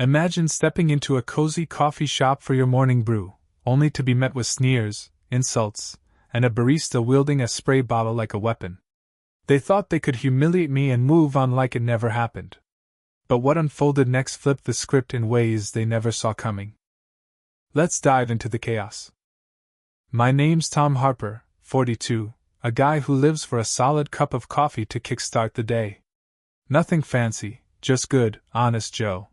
Imagine stepping into a cozy coffee shop for your morning brew, only to be met with sneers, insults, and a barista wielding a spray bottle like a weapon. They thought they could humiliate me and move on like it never happened. But what unfolded next flipped the script in ways they never saw coming. Let's dive into the chaos. My name's Tom Harper, 42, a guy who lives for a solid cup of coffee to kickstart the day. Nothing fancy, just good, honest Joe.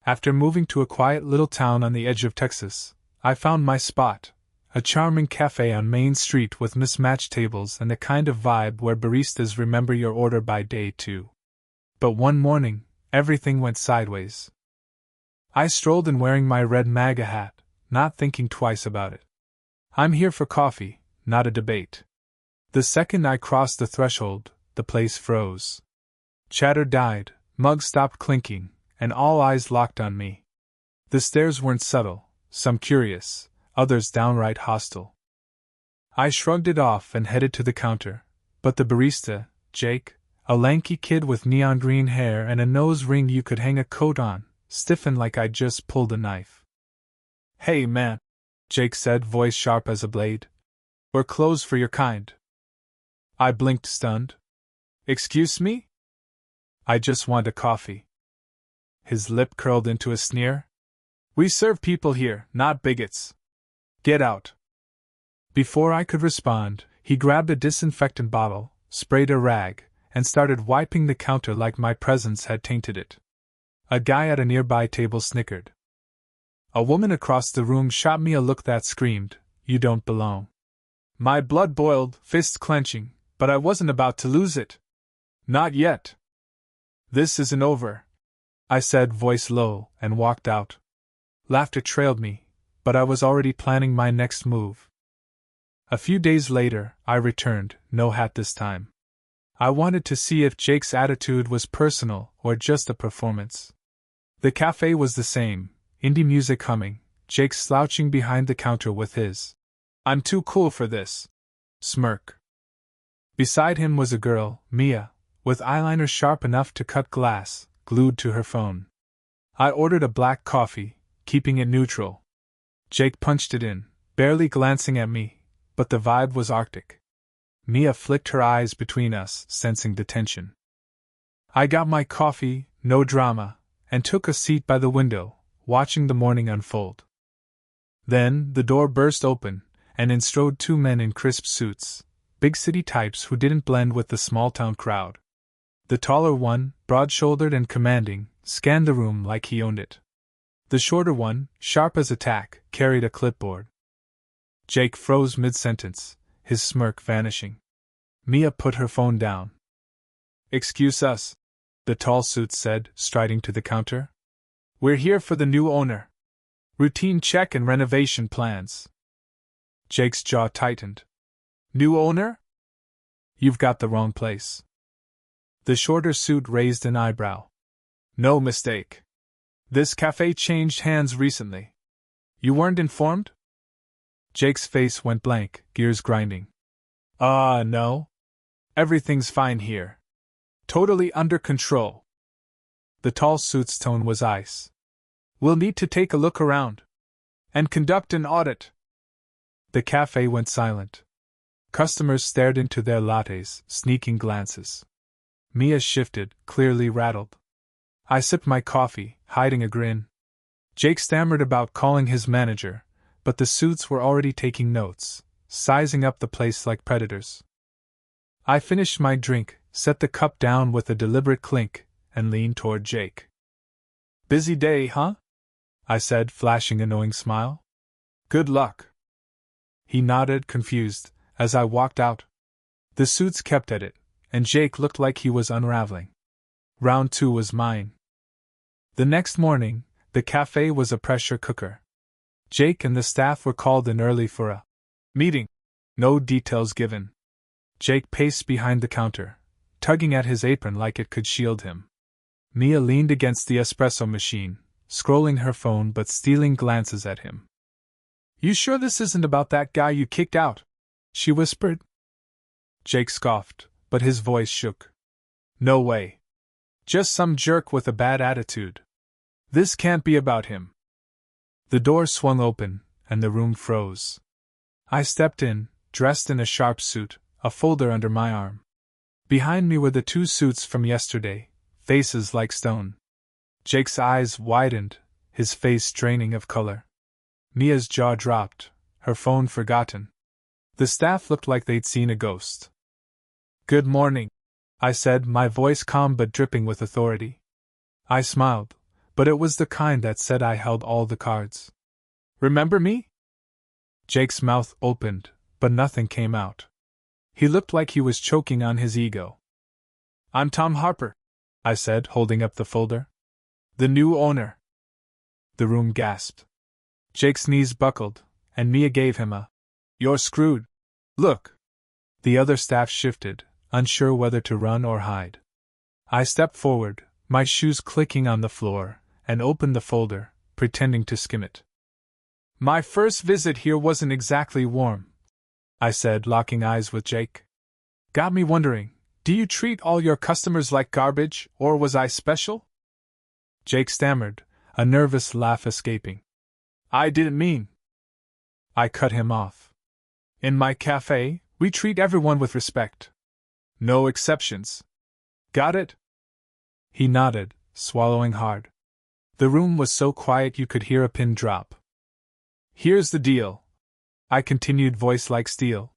After moving to a quiet little town on the edge of Texas, I found my spot, a charming cafe on Main Street with mismatched tables and the kind of vibe where baristas remember your order by day 2. But one morning, everything went sideways. I strolled in wearing my red MAGA hat, not thinking twice about it. I'm here for coffee, not a debate. The second I crossed the threshold, the place froze. Chatter died, mugs stopped clinking, and all eyes locked on me. The stares weren't subtle, some curious, others downright hostile. I shrugged it off and headed to the counter, but the barista, Jake, a lanky kid with neon green hair and a nose ring you could hang a coat on, stiffened like I'd just pulled a knife. "Hey man," Jake said, voice sharp as a blade. "We're closed for your kind." I blinked, stunned. "Excuse me? I just want a coffee." His lip curled into a sneer. "We serve people here, not bigots. Get out." Before I could respond, he grabbed a disinfectant bottle, sprayed a rag, and started wiping the counter like my presence had tainted it. A guy at a nearby table snickered. A woman across the room shot me a look that screamed, "You don't belong." My blood boiled, fists clenching, but I wasn't about to lose it. Not yet. "This isn't over," I said, voice low, and walked out. Laughter trailed me, but I was already planning my next move. A few days later, I returned, no hat this time. I wanted to see if Jake's attitude was personal or just a performance. The cafe was the same, indie music humming, Jake slouching behind the counter with his "I'm too cool for this" smirk. Beside him was a girl, Mia, with eyeliner sharp enough to cut glass, glued to her phone. I ordered a black coffee, keeping it neutral. Jake punched it in, barely glancing at me, but the vibe was arctic. Mia flicked her eyes between us, sensing the tension. I got my coffee, no drama, and took a seat by the window, watching the morning unfold. Then, the door burst open, and in strode 2 men in crisp suits, big city types who didn't blend with the small-town crowd. The taller one, broad-shouldered and commanding, scanned the room like he owned it. The shorter one, sharp as a tack, carried a clipboard. Jake froze mid-sentence, his smirk vanishing. Mia put her phone down. "Excuse us," the tall suit said, striding to the counter. "We're here for the new owner. Routine check and renovation plans." Jake's jaw tightened. "New owner? You've got the wrong place." The shorter suit raised an eyebrow. "No mistake. This cafe changed hands recently. You weren't informed?" Jake's face went blank, gears grinding. No. Everything's fine here. Totally under control." The tall suit's tone was ice. "We'll need to take a look around. And conduct an audit." The cafe went silent. Customers stared into their lattes, sneaking glances. Mia shifted, clearly rattled. I sipped my coffee, hiding a grin. Jake stammered about calling his manager, but the suits were already taking notes, sizing up the place like predators. I finished my drink, set the cup down with a deliberate clink, and leaned toward Jake. "Busy day, huh?" I said, flashing a knowing smile. "Good luck." He nodded, confused, as I walked out. The suits kept at it, and Jake looked like he was unraveling. Round 2 was mine. The next morning, the cafe was a pressure cooker. Jake and the staff were called in early for a meeting. No details given. Jake paced behind the counter, tugging at his apron like it could shield him. Mia leaned against the espresso machine, scrolling her phone but stealing glances at him. "You sure this isn't about that guy you kicked out?" she whispered. Jake scoffed, but his voice shook. "No way. Just some jerk with a bad attitude." This can't be about him. The door swung open, and the room froze. I stepped in, dressed in a sharp suit, a folder under my arm. Behind me were the two suits from yesterday, faces like stone. Jake's eyes widened, his face draining of color. Mia's jaw dropped, her phone forgotten. The staff looked like they'd seen a ghost. "Good morning," I said, my voice calm but dripping with authority. I smiled, but it was the kind that said I held all the cards. "Remember me?" Jake's mouth opened, but nothing came out. He looked like he was choking on his ego. "I'm Tom Harper," I said, holding up the folder. "The new owner." The room gasped. Jake's knees buckled, and Mia gave him a, "You're screwed. Look." The other staff shifted, unsure whether to run or hide. I stepped forward, my shoes clicking on the floor, and opened the folder, pretending to skim it. "My first visit here wasn't exactly warm," I said, locking eyes with Jake. "Got me wondering, do you treat all your customers like garbage, or was I special?" Jake stammered, a nervous laugh escaping. "I didn't mean." I cut him off. "In my café, we treat everyone with respect. No exceptions. Got it?" He nodded, swallowing hard. The room was so quiet you could hear a pin drop. "Here's the deal," I continued, voice like steel.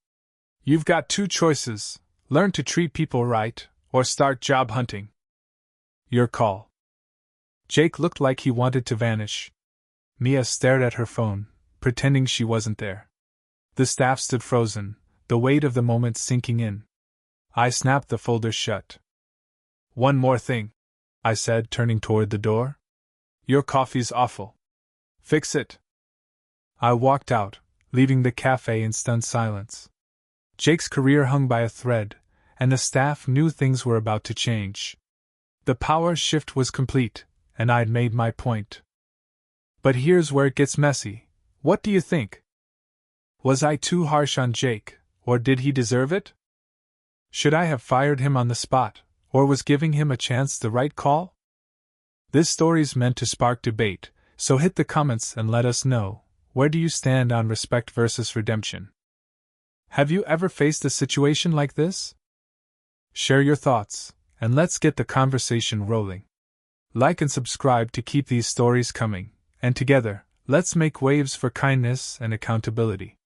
"You've got two choices: learn to treat people right, or start job hunting. Your call." Jake looked like he wanted to vanish. Mia stared at her phone, pretending she wasn't there. The staff stood frozen, the weight of the moment sinking in. I snapped the folder shut. "One more thing," I said, turning toward the door. "Your coffee's awful. Fix it." I walked out, leaving the cafe in stunned silence. Jake's career hung by a thread, and the staff knew things were about to change. The power shift was complete, and I'd made my point. But here's where it gets messy. What do you think? Was I too harsh on Jake, or did he deserve it? Should I have fired him on the spot, or was giving him a chance the right call? This story's meant to spark debate, so hit the comments and let us know, where do you stand on respect versus redemption? Have you ever faced a situation like this? Share your thoughts, and let's get the conversation rolling. Like and subscribe to keep these stories coming, and together, let's make waves for kindness and accountability.